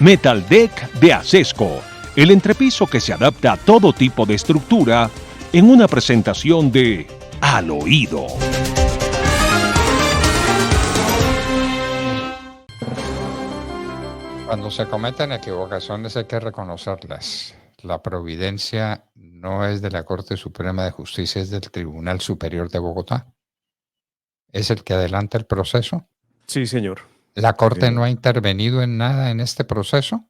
Metal Deck de Acesco, el entrepiso que se adapta a todo tipo de estructura en una presentación de Al Oído. Cuando se cometen equivocaciones hay que reconocerlas. La providencia no es de la Corte Suprema de Justicia, es del Tribunal Superior de Bogotá. ¿Es el que adelanta el proceso? Sí, señor. ¿La Corte no ha intervenido en nada en este proceso?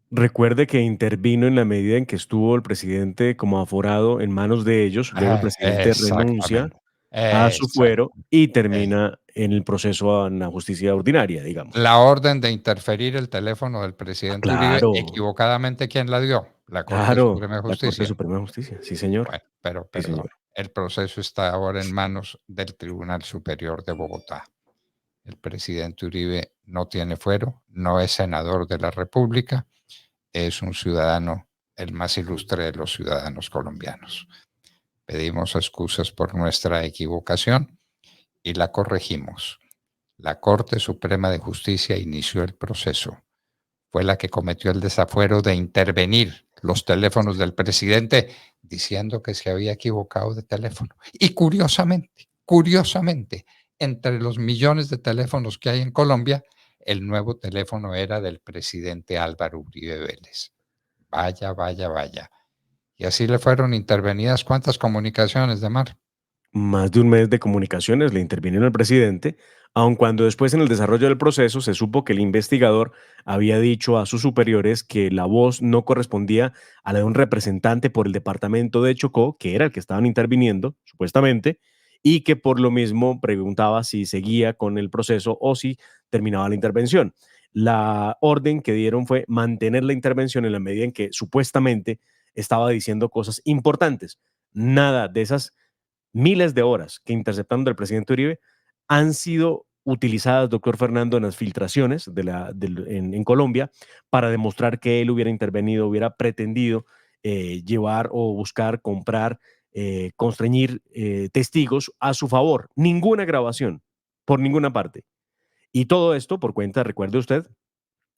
Recuerde que intervino en la medida en que estuvo el presidente como aforado en manos de ellos. Luego el presidente renuncia a su fuero y termina en el proceso en la justicia ordinaria, digamos. La orden de interferir el teléfono del presidente Uribe, equivocadamente, ¿quién la dio? La Corte Suprema de Justicia. La Corte Suprema de Justicia, sí, señor. Bueno, pero sí, señor. El proceso está ahora en manos del Tribunal Superior de Bogotá. El presidente Uribe no tiene fuero, no es senador de la República, es un ciudadano, el más ilustre de los ciudadanos colombianos. Pedimos excusas por nuestra equivocación y la corregimos. La Corte Suprema de Justicia inició el proceso. Fue la que cometió el desafuero de intervenir los teléfonos del presidente diciendo que se había equivocado de teléfono. Y curiosamente, entre los millones de teléfonos que hay en Colombia, el nuevo teléfono era del presidente Álvaro Uribe Vélez. Vaya. Y así le fueron intervenidas, ¿cuántas comunicaciones, Demar? Más de un mes de comunicaciones le intervino el presidente, aun cuando después en el desarrollo del proceso se supo que el investigador había dicho a sus superiores que la voz no correspondía a la de un representante por el departamento de Chocó, que era el que estaban interviniendo, supuestamente, y que por lo mismo preguntaba si seguía con el proceso o si terminaba la intervención. La orden que dieron fue mantener la intervención en la medida en que supuestamente estaba diciendo cosas importantes. Nada de esas miles de horas que interceptaron del presidente Uribe han sido utilizadas, doctor Fernando, en las filtraciones en Colombia para demostrar que él hubiera intervenido, hubiera pretendido llevar o buscar, comprar, constreñir testigos a su favor. Ninguna grabación, por ninguna parte. Y todo esto por cuenta, recuerde usted,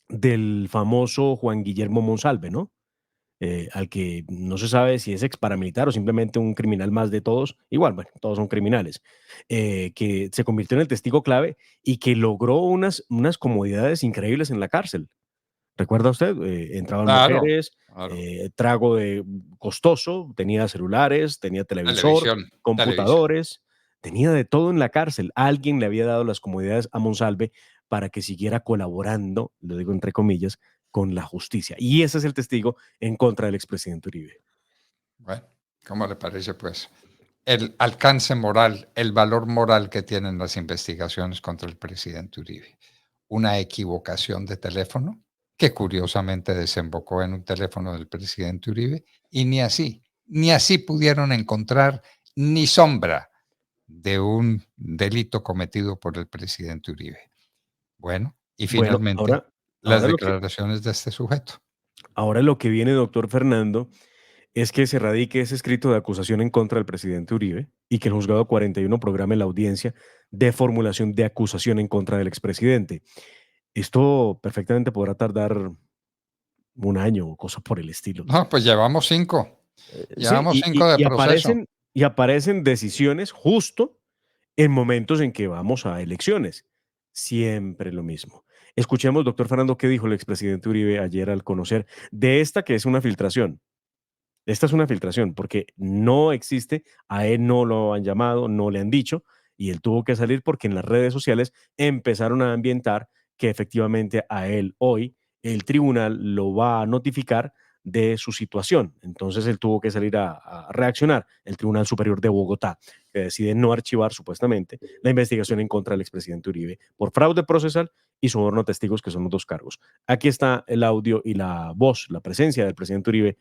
del famoso Juan Guillermo Monsalve, ¿no? Al que no se sabe si es ex paramilitar o simplemente un criminal más de todos, igual, bueno, todos son criminales, que se convirtió en el testigo clave y que logró unas comodidades increíbles en la cárcel. ¿Recuerda usted? Entraban mujeres, trago costoso, tenía celulares, tenía televisor, computadores, tenía de todo en la cárcel. Alguien le había dado las comodidades a Monsalve para que siguiera colaborando, lo digo entre comillas, con la justicia. Y ese es el testigo en contra del expresidente Uribe. Bueno, ¿cómo le parece, pues? El alcance moral, el valor moral que tienen las investigaciones contra el presidente Uribe. Una equivocación de teléfono que curiosamente desembocó en un teléfono del presidente Uribe y ni así pudieron encontrar ni sombra de un delito cometido por el presidente Uribe. Bueno, y finalmente las declaraciones de este sujeto. Ahora lo que viene, doctor Fernando, es que se radique ese escrito de acusación en contra del presidente Uribe y que el juzgado 41 programe la audiencia de formulación de acusación en contra del expresidente. Esto perfectamente podrá tardar un año o cosas por el estilo. No, pues llevamos 5. Llevamos 5 de proceso. Y aparecen decisiones justo en momentos en que vamos a elecciones. Siempre lo mismo. Escuchemos, doctor Fernando, qué dijo el expresidente Uribe ayer al conocer de esta que es una filtración. Esta es una filtración porque no existe, a él no lo han llamado, no le han dicho y él tuvo que salir porque en las redes sociales empezaron a ambientar que efectivamente a él hoy el tribunal lo va a notificar de su situación. Entonces él tuvo que salir a reaccionar, el Tribunal Superior de Bogotá, que decide no archivar supuestamente la investigación en contra del expresidente Uribe por fraude procesal y soborno a testigos, que son los 2 cargos. Aquí está el audio y la voz, la presencia del presidente Uribe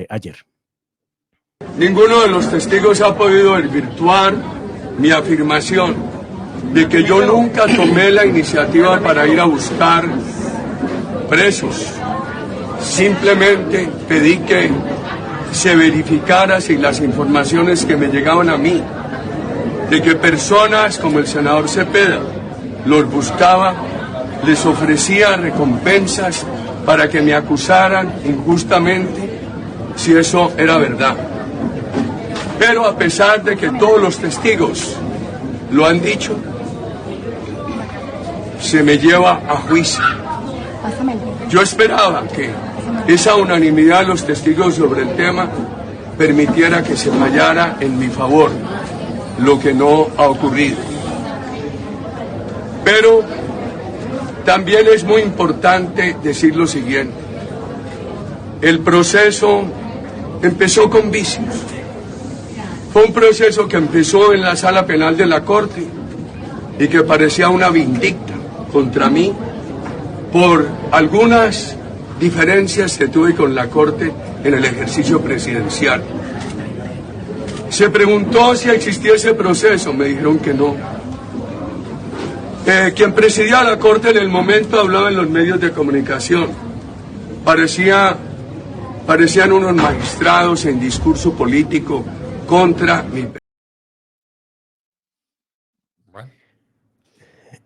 ayer. Ninguno de los testigos ha podido desvirtuar mi afirmación de que yo nunca tomé la iniciativa para ir a buscar presos. Simplemente pedí que se verificara si las informaciones que me llegaban a mí, de que personas como el senador Cepeda los buscaba, les ofrecía recompensas para que me acusaran injustamente si eso era verdad. Pero a pesar de que todos los testigos lo han dicho, se me lleva a juicio. Yo esperaba que esa unanimidad de los testigos sobre el tema permitiera que se fallara en mi favor, lo que no ha ocurrido. Pero también es muy importante decir lo siguiente. El proceso empezó con vicios. Fue un proceso que empezó en la sala penal de la Corte y que parecía una vindicta contra mí por algunas diferencias que tuve con la Corte en el ejercicio presidencial. Se preguntó si existía ese proceso, me dijeron que no. Quien presidía la Corte en el momento hablaba en los medios de comunicación. Parecían unos magistrados en discurso político contra mi...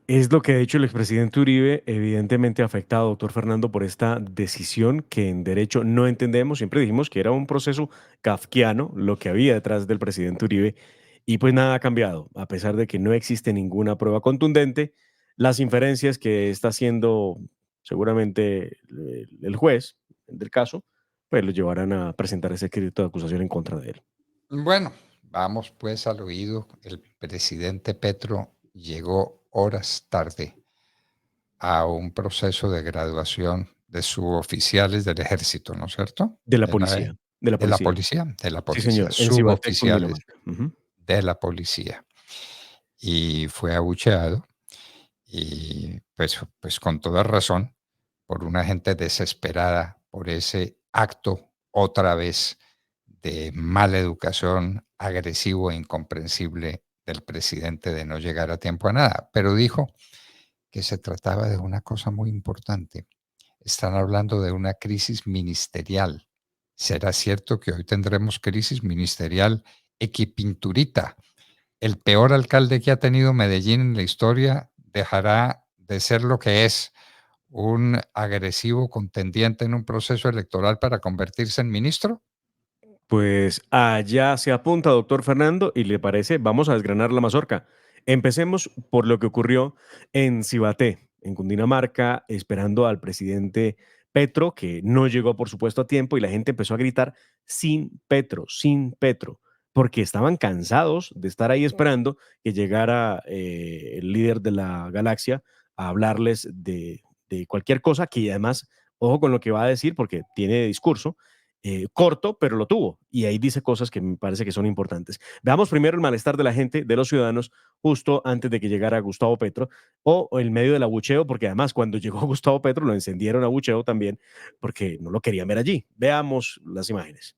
Es lo que ha dicho el expresidente Uribe, evidentemente afectado, doctor Fernando, por esta decisión que en derecho no entendemos. Siempre dijimos que era un proceso kafkiano lo que había detrás del presidente Uribe y pues nada ha cambiado, a pesar de que no existe ninguna prueba contundente. Las inferencias que está haciendo seguramente el juez del caso, pues lo llevarán a presentar ese escrito de acusación en contra de él. Bueno, vamos pues al oído. El presidente Petro llegó horas tarde a un proceso de graduación de suboficiales del ejército, ¿no es cierto? De la policía. De la policía. Sí, señor. Suboficiales de la policía. Y fue abucheado y pues con toda razón por una gente desesperada por ese acto otra vez de mala educación, agresivo e incomprensible del presidente de no llegar a tiempo a nada. Pero dijo que se trataba de una cosa muy importante. Están hablando de una crisis ministerial. ¿Será cierto que hoy tendremos crisis ministerial equipinturita? El peor alcalde que ha tenido Medellín en la historia dejará de ser lo que es, un agresivo contendiente en un proceso electoral para convertirse en ministro. Pues allá se apunta, doctor Fernando, y le parece, vamos a desgranar la mazorca. Empecemos por lo que ocurrió en Cibaté, en Cundinamarca, esperando al presidente Petro, que no llegó, por supuesto, a tiempo, y la gente empezó a gritar sin Petro, porque estaban cansados de estar ahí esperando que llegara el líder de la galaxia a hablarles de cualquier cosa, que además, ojo con lo que va a decir, porque tiene discurso, corto, pero lo tuvo. Y ahí dice cosas que me parece que son importantes. Veamos primero el malestar de la gente, de los ciudadanos, justo antes de que llegara Gustavo Petro, o en medio del abucheo, porque además cuando llegó Gustavo Petro lo encendieron a abucheo también, porque no lo querían ver allí. Veamos las imágenes.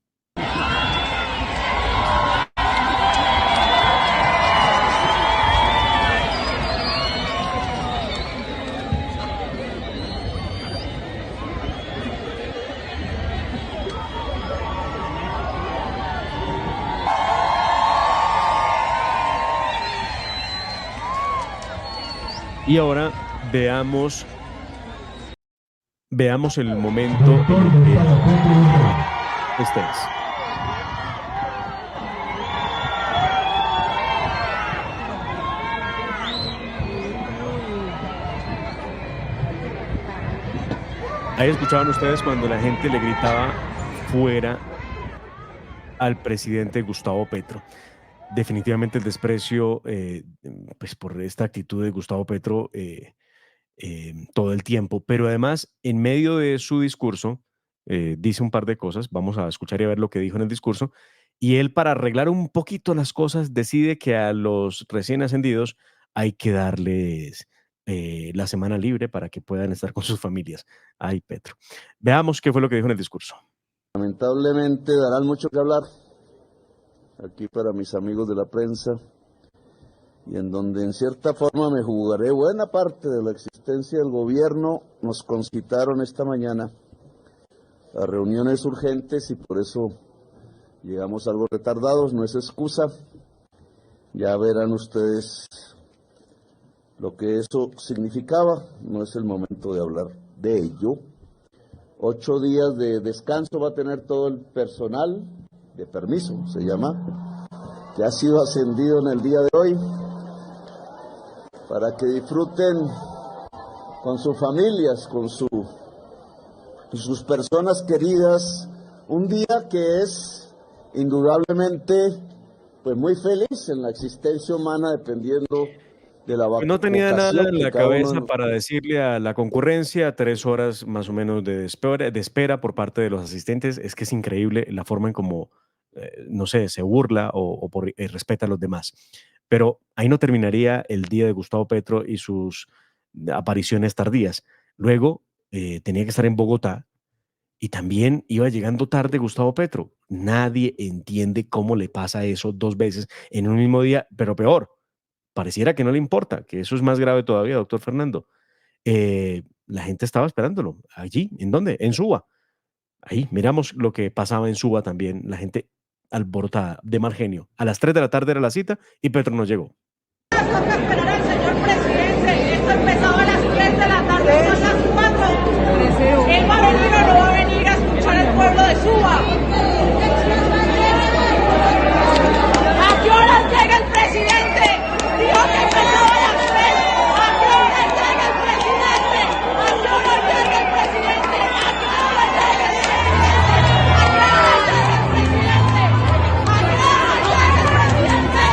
Y ahora veamos el momento en el que este es. Ahí escuchaban ustedes cuando la gente le gritaba fuera al presidente Gustavo Petro. Definitivamente el desprecio pues por esta actitud de Gustavo Petro todo el tiempo, pero además en medio de su discurso dice un par de cosas, vamos a escuchar y a ver lo que dijo en el discurso, y él para arreglar un poquito las cosas decide que a los recién ascendidos hay que darles la semana libre para que puedan estar con sus familias. Ay, Petro. Veamos qué fue lo que dijo en el discurso. Lamentablemente darán mucho que hablar aquí para mis amigos de la prensa, y en donde en cierta forma me jugaré buena parte de la existencia del gobierno. Nos concitaron esta mañana a reuniones urgentes y por eso llegamos algo retardados, no es excusa. Ya verán ustedes lo que eso significaba, no es el momento de hablar de ello. 8 días de descanso va a tener todo el personal de permiso, se llama, que ha sido ascendido en el día de hoy, para que disfruten con sus familias, con sus personas queridas, un día que es indudablemente pues muy feliz en la existencia humana, dependiendo de la Pues no tenía nada vocación en que la cada uno de cabeza nosotros. para decirle a la concurrencia 3 horas más o menos de espera por parte de los asistentes. Es que es increíble la forma en cómo, no sé, se burla o respeta a los demás. Pero ahí no terminaría el día de Gustavo Petro y sus apariciones tardías. Luego tenía que estar en Bogotá y también iba llegando tarde Gustavo Petro. Nadie entiende cómo le pasa eso 2 veces en un mismo día, pero peor, pareciera que no le importa, que eso es más grave todavía, doctor Fernando. La gente estaba esperándolo. Allí, ¿en dónde? En Suba. Ahí, miramos lo que pasaba en Suba también, la gente alborotada, de mal genio. A las 3 de la tarde era la cita y Petro no llegó. Toca esperar al señor presidente. Esto empezaba a las 3 de la tarde, son las 4. ¿Él va a venir o no va a venir a escuchar al pueblo de Suba? ¿A qué horas llega el presidente? Dijo que empezaba a las 3. ¿A qué horas llega el presidente? ¿A qué horas llega el presidente? ¿A qué horas llega el presidente? ¿A qué horas llega el presidente? ¿A qué horas llega el presidente?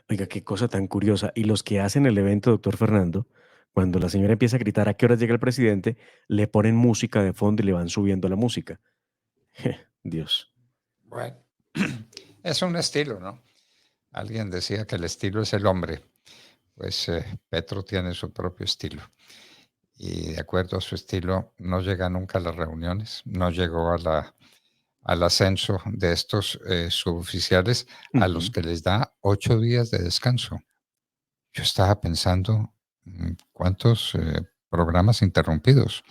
Oiga, qué cosa tan curiosa. Y los que hacen el evento, doctor Fernando, cuando la señora empieza a gritar a qué horas llega el presidente, le ponen música de fondo y le van subiendo la música. Dios. Bueno, es un estilo, ¿no? Alguien decía que el estilo es el hombre. Pues Petro tiene su propio estilo. Y de acuerdo a su estilo, no llega nunca a las reuniones, no llegó al ascenso de estos suboficiales a los Ujú. que les da 8 días de descanso. Yo estaba pensando, ¿cuántos programas interrumpidos?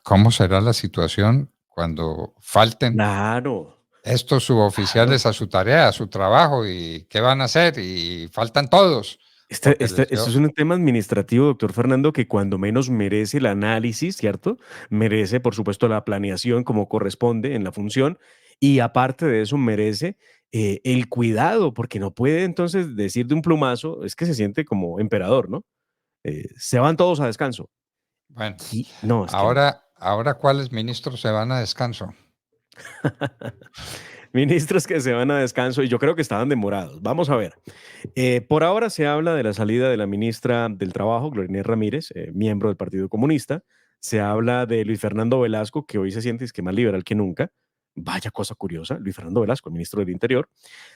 ¿Cómo será la situación cuando falten Claro, estos claro. suboficiales a su tarea, a su trabajo? ¿Y qué van a hacer? Y faltan todos, porque les Esto dio... es un tema administrativo, doctor Fernando, que cuando menos merece el análisis, ¿cierto? Merece, por supuesto, la planeación como corresponde en la función y aparte de eso merece el cuidado, porque no puede entonces decir de un plumazo, es que se siente como emperador, ¿no? Se van todos a descanso. Bueno, No, es que no. ahora ¿cuáles ministros se van a descanso? Ministros que se van a descanso y yo creo que estaban demorados. Vamos a ver. Por ahora se habla de la salida de la ministra del Trabajo, Gloria Inés Ramírez, miembro del Partido Comunista. Se habla de Luis Fernando Velasco, que hoy se siente es que más liberal que nunca. Vaya cosa curiosa, Luis Fernando Velasco, el ministro del Interior.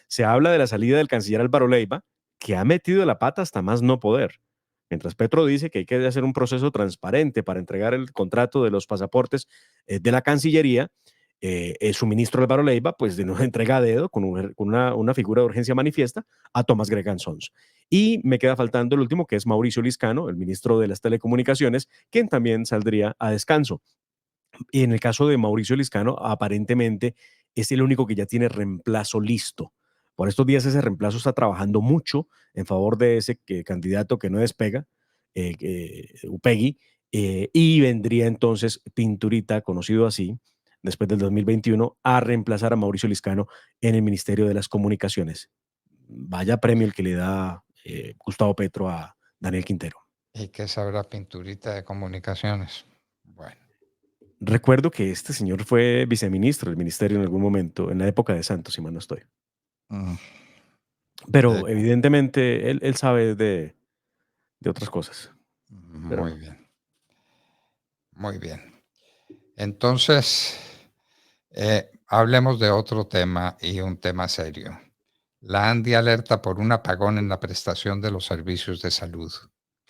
Se habla de la salida del canciller Álvaro Leiva, que ha metido la pata hasta más no poder. Mientras Petro dice que hay que hacer un proceso transparente para entregar el contrato de los pasaportes de la Cancillería, su ministro Álvaro Leiva, pues de nuevo entrega a dedo con una figura de urgencia manifiesta a Tomás Gregan Sons. Y me queda faltando el último, que es Mauricio Liscano, el ministro de las Telecomunicaciones, quien también saldría a descanso. Y en el caso de Mauricio Liscano, aparentemente es el único que ya tiene reemplazo listo. Por estos días ese reemplazo está trabajando mucho en favor de ese candidato que no despega, Upegui, y vendría entonces Pinturita, conocido así, después del 2021, a reemplazar a Mauricio Liscano en el Ministerio de las Comunicaciones. Vaya premio el que le da Gustavo Petro a Daniel Quintero. ¿Y qué sabrá Pinturita de comunicaciones? Bueno, Recuerdo que este señor fue viceministro del ministerio en algún momento, en la época de Santos, si mal no estoy. mm, de- Pero evidentemente él sabe de otras cosas. Pero muy no. bien, muy bien. Entonces, hablemos de otro tema y un tema serio. La ANDI alerta por un apagón en la prestación de los servicios de salud.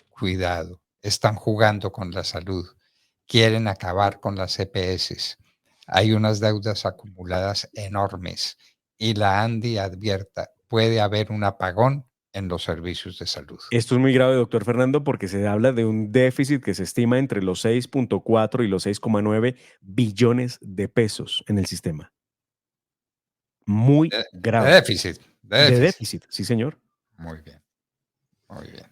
Cuidado, están jugando con la salud, quieren acabar con las EPS. Hay unas deudas acumuladas enormes y la ANDI advierta, puede haber un apagón en los servicios de salud. Esto es muy grave, doctor Fernando, porque se habla de un déficit que se estima entre los 6.4 y los 6,9 billones de pesos en el sistema. Muy De grave. déficit, de De déficit. déficit, sí, señor. Muy bien, muy bien.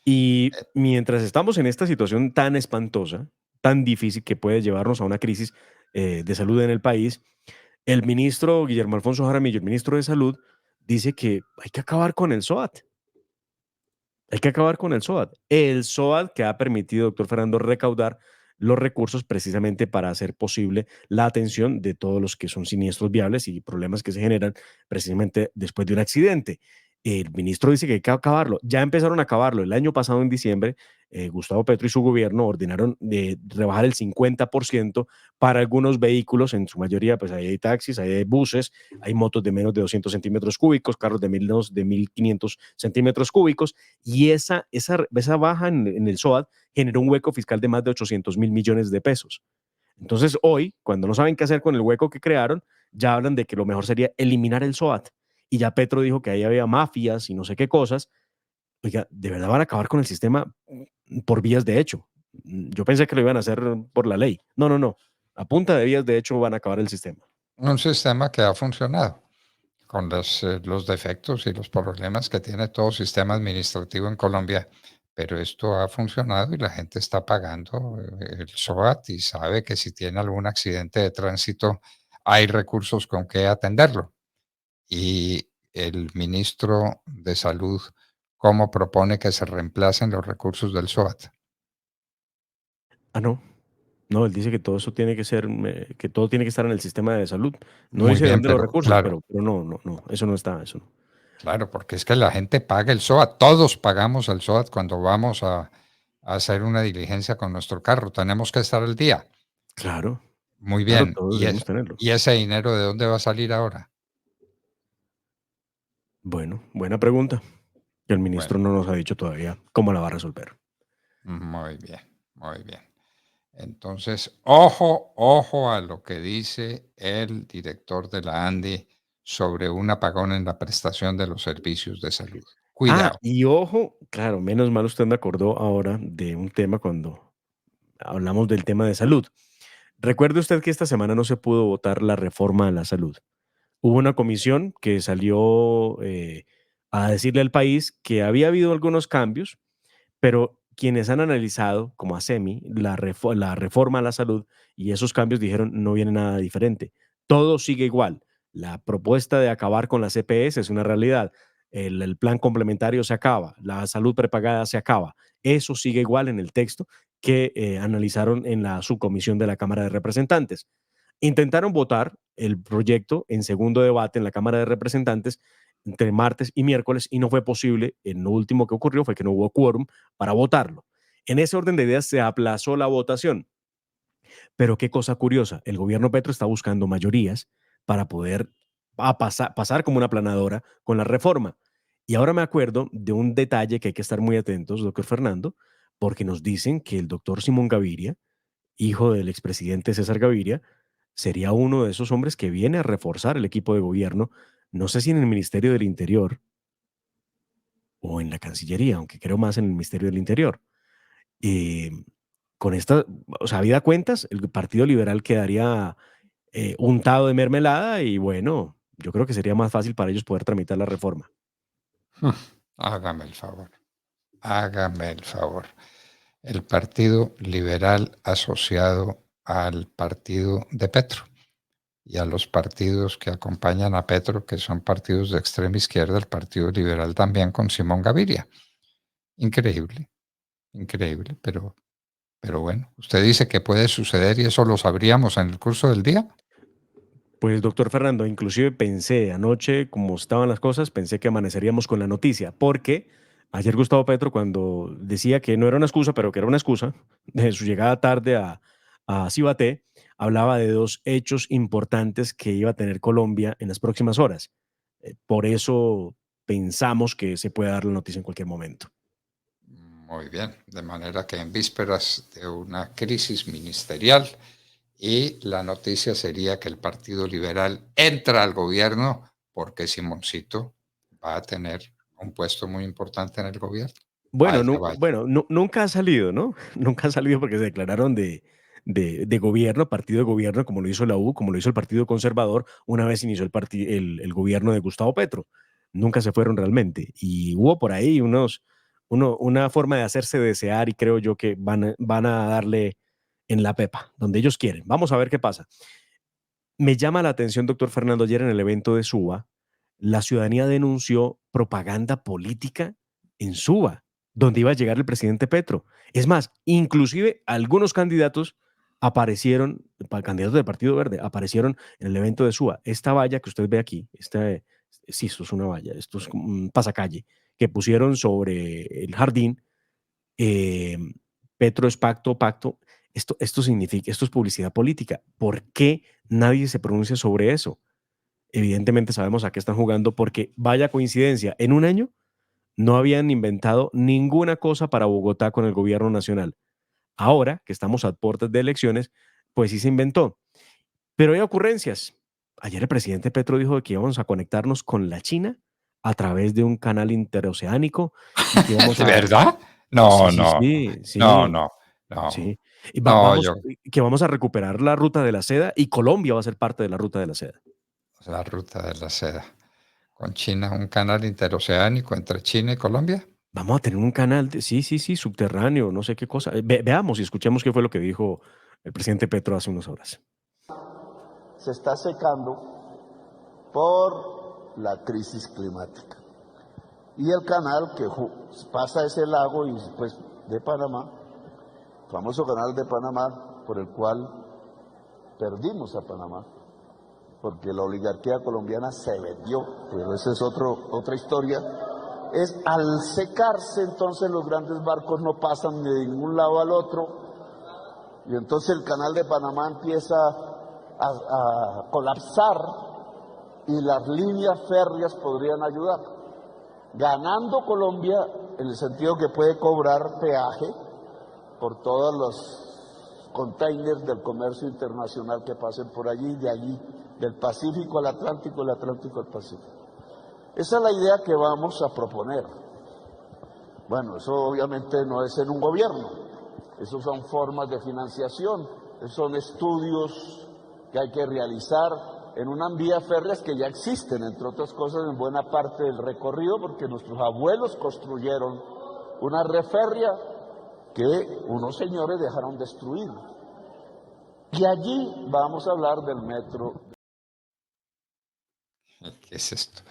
Y mientras estamos en esta situación tan espantosa, tan difícil que puede llevarnos a una crisis de salud en el país. El ministro Guillermo Alfonso Jaramillo, el ministro de Salud, dice que hay que acabar con el SOAT. Hay que acabar con el SOAT. El SOAT que ha permitido, doctor Fernando, recaudar los recursos precisamente para hacer posible la atención de todos los que son siniestros viables y problemas que se generan precisamente después de un accidente. El ministro dice que hay que acabarlo. Ya empezaron a acabarlo. El año pasado, en diciembre, Gustavo Petro y su gobierno ordenaron rebajar el 50% para algunos vehículos, en su mayoría, pues ahí hay taxis, ahí hay buses, hay motos de menos de 200 centímetros cúbicos, carros de 1.500 centímetros cúbicos, y esa baja en el SOAT generó un hueco fiscal de más de 800.000 millones de pesos. Entonces hoy, cuando no saben qué hacer con el hueco que crearon, ya hablan de que lo mejor sería eliminar el SOAT. Y ya Petro dijo que ahí había mafias y no sé qué cosas. Oiga, ¿de verdad van a acabar con el sistema por vías de hecho? Yo pensé que lo iban a hacer por la ley. No, no, no. A punta de vías de hecho van a acabar el sistema. Un sistema que ha funcionado con los defectos y los problemas que tiene todo sistema administrativo en Colombia, pero esto ha funcionado y la gente está pagando el SOAT y sabe que si tiene algún accidente de tránsito hay recursos con que atenderlo. Y el ministro de Salud, ¿cómo propone que se reemplacen los recursos del SOAT? Ah, no. No, él dice que todo eso tiene que ser, que todo tiene que estar en el sistema de salud. No Muy dice de bien, dónde los pero recursos, claro, pero no, no, no, eso no está, eso no. claro, porque es que la gente paga el SOAT, todos pagamos el SOAT cuando vamos a hacer una diligencia con nuestro carro, tenemos que estar al día. Claro, Muy claro, bien, todos debemos tenerlo. ¿y ese dinero de dónde va a salir ahora? Bueno, buena pregunta. El Bueno, ministro no nos ha dicho todavía cómo la va a resolver. muy bien, muy bien. Entonces, ojo, ojo a lo que dice el director de la ANDI sobre un apagón en la prestación de los servicios de salud. Ah, Cuidado. y ojo, claro, menos mal usted me acordó ahora de un tema cuando hablamos del tema de salud. Recuerde usted que esta semana no se pudo votar la reforma a la salud. Hubo una comisión que salió a decirle al país que había habido algunos cambios, pero quienes han analizado, como ASEMI, la reforma a la salud y esos cambios dijeron no viene nada diferente. Todo sigue igual. La propuesta de acabar con las EPS es una realidad. El plan complementario se acaba. La salud prepagada se acaba. Eso sigue igual en el texto que analizaron en la subcomisión de la Cámara de Representantes. Intentaron votar el proyecto en segundo debate en la Cámara de Representantes entre martes y miércoles y no fue posible. Lo último que ocurrió fue que no hubo quórum para votarlo. En ese orden de ideas se aplazó la votación. Pero qué cosa curiosa, el gobierno Petro está buscando mayorías para poder pasar como una planadora con la reforma. Y ahora me acuerdo de un detalle que hay que estar muy atentos, doctor Fernando, porque nos dicen que el doctor Simón Gaviria, hijo del expresidente César Gaviria, sería uno de esos hombres que viene a reforzar el equipo de gobierno, no sé si en el Ministerio del Interior o en la Cancillería, aunque creo más en el Ministerio del Interior. Eh, con esta, o sea, habida cuentas, el Partido Liberal quedaría untado de mermelada y bueno, yo creo que sería más fácil para ellos poder tramitar la reforma. Hágame el favor, hágame el favor. El Partido Liberal asociado al partido de Petro y a los partidos que acompañan a Petro, que son partidos de extrema izquierda, el Partido Liberal también con Simón Gaviria. Increíble, increíble, pero bueno, usted dice que puede suceder y eso lo sabríamos en el curso del día. Pues doctor Fernando, inclusive pensé anoche, como estaban las cosas, pensé que amaneceríamos con la noticia, porque ayer Gustavo Petro, cuando decía que no era una excusa, pero que era una excusa, de su llegada tarde a Cibaté, hablaba de dos hechos importantes que iba a tener Colombia en las próximas horas. Por eso pensamos que se puede dar la noticia en cualquier momento. Muy bien, de manera que en vísperas de una crisis ministerial y la noticia sería que el Partido Liberal entra al gobierno porque Simoncito va a tener un puesto muy importante en el gobierno. Bueno, Vaya, vaya. nunca ha salido, ¿no? Nunca ha salido porque se declararon de gobierno, partido de gobierno, como lo hizo la U, como lo hizo el Partido Conservador, una vez inició el gobierno de Gustavo Petro. Nunca se fueron realmente. Y hubo por ahí una forma de hacerse desear y creo yo que van a darle en la Pepa, donde ellos quieren. Vamos a ver qué pasa. Me llama la atención, doctor Fernando, ayer en el evento de Suba, la ciudadanía denunció propaganda política en Suba, donde iba a llegar el presidente Petro. Es más, inclusive algunos candidatos aparecieron, candidatos del Partido Verde, aparecieron en el evento de Suba. Esta valla que usted ve aquí, sí, esto es una valla, esto es como un pasacalle, que pusieron sobre el jardín, Petro es pacto, pacto. Esto significa, esto es publicidad política. ¿Por qué nadie se pronuncia sobre eso? Evidentemente sabemos a qué están jugando, porque vaya coincidencia, en un año no habían inventado ninguna cosa para Bogotá con el gobierno nacional. Ahora que estamos a puertas de elecciones, pues sí se inventó. Pero hay ocurrencias. Ayer el presidente Petro dijo que íbamos a conectarnos con la China a través de un canal interoceánico. Y que íbamos ¿De verdad? No, Sí, no, sí, sí, no, no, no, sí. Y no, que vamos a recuperar la ruta de la seda y Colombia va a ser parte de la ruta de la seda. la ruta de la seda. Con China, un canal interoceánico entre China y Colombia. Vamos a tener un canal, sí, subterráneo, no sé qué cosa. Veamos y escuchemos qué fue lo que dijo el presidente Petro hace unas horas. Se está secando por la crisis climática. Y el canal que pasa ese lago y después de Panamá, famoso canal de Panamá, por el cual perdimos a Panamá, porque la oligarquía colombiana se vendió, pero esa es otra historia. Es al secarse, entonces los grandes barcos no pasan de ningún lado al otro, y entonces el canal de Panamá empieza a colapsar y las líneas férreas podrían ayudar, ganando Colombia en el sentido que puede cobrar peaje por todos los containers del comercio internacional que pasen por allí, de allí, del Pacífico al Atlántico, del Atlántico al Pacífico. Esa es la idea que vamos a proponer. Bueno, eso obviamente no es en un gobierno, eso son formas de financiación, esos son estudios que hay que realizar en unas vías férreas que ya existen, entre otras cosas, en buena parte del recorrido, porque nuestros abuelos construyeron una red férrea que unos señores dejaron destruir. Y allí vamos a hablar del metro. ¿Qué es esto?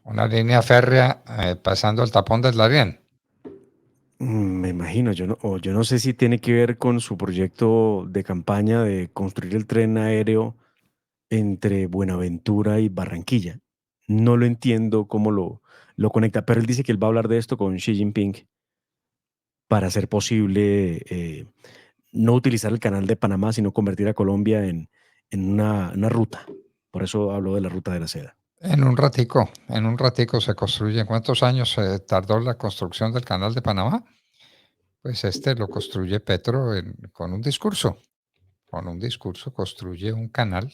Una línea férrea pasando el tapón del Darién. Me imagino, yo no sé si tiene que ver con su proyecto de campaña de construir el tren aéreo entre Buenaventura y Barranquilla. No lo entiendo cómo lo conecta, pero él dice que él va a hablar de esto con Xi Jinping para hacer posible no utilizar el canal de Panamá, sino convertir a Colombia en una ruta. Por eso habló de la ruta de la seda. En un ratico se construye. ¿Cuántos años tardó la construcción del canal de Panamá? Pues lo construye Petro con un discurso. Con un discurso construye un canal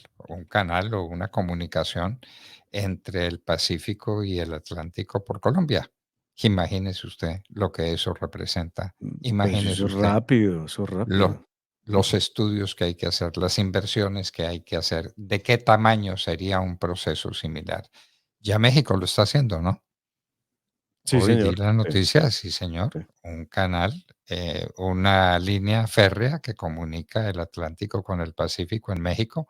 o una comunicación entre el Pacífico y el Atlántico por Colombia. Imagínese usted lo que eso representa. Imagínese Eso es usted rápido. los estudios que hay que hacer, las inversiones que hay que hacer, de qué tamaño sería un proceso similar. Ya México lo está haciendo, ¿no? Sí, Hoy señor. di la noticia, sí, señor, Sí. un canal, una línea férrea que comunica el Atlántico con el Pacífico en México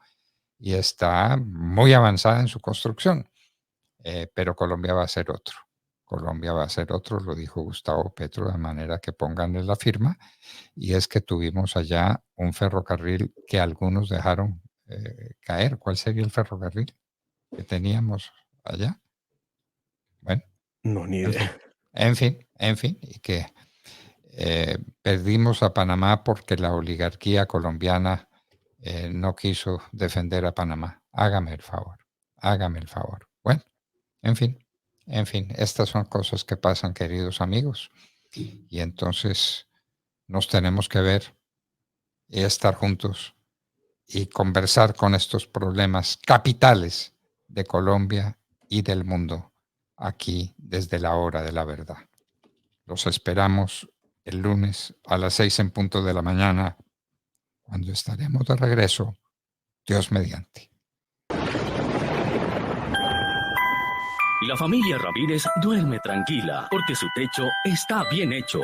y está muy avanzada en su construcción, pero Colombia va a ser otro. Colombia va a ser otro, lo dijo Gustavo Petro, de manera que pónganle la firma, y es que tuvimos allá un ferrocarril que algunos dejaron caer. ¿Cuál sería el ferrocarril que teníamos allá? Bueno. No, ni idea. En fin, y que perdimos a Panamá porque la oligarquía colombiana no quiso defender a Panamá. Hágame el favor. Bueno, en fin, estas son cosas que pasan, queridos amigos, y entonces nos tenemos que ver y estar juntos y conversar con estos problemas capitales de Colombia y del mundo aquí desde la hora de la verdad. Los esperamos el lunes a las 6 en punto de la mañana, cuando estaremos de regreso, Dios mediante. La familia Ramírez duerme tranquila porque su techo está bien hecho.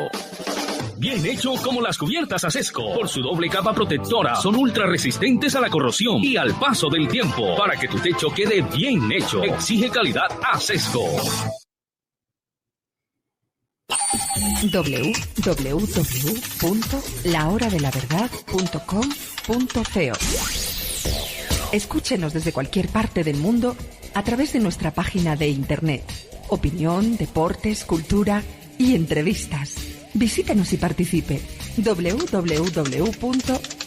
Bien hecho como las cubiertas Asesco. Por su doble capa protectora, son ultra resistentes a la corrosión y al paso del tiempo. Para que tu techo quede bien hecho, exige calidad Asesco. www.lahoradelaverdad.com.co. Escúchenos desde cualquier parte del mundo a través de nuestra página de internet. Opinión, deportes, cultura y entrevistas. Visítenos y participe. www.lahoradelaverdad.com.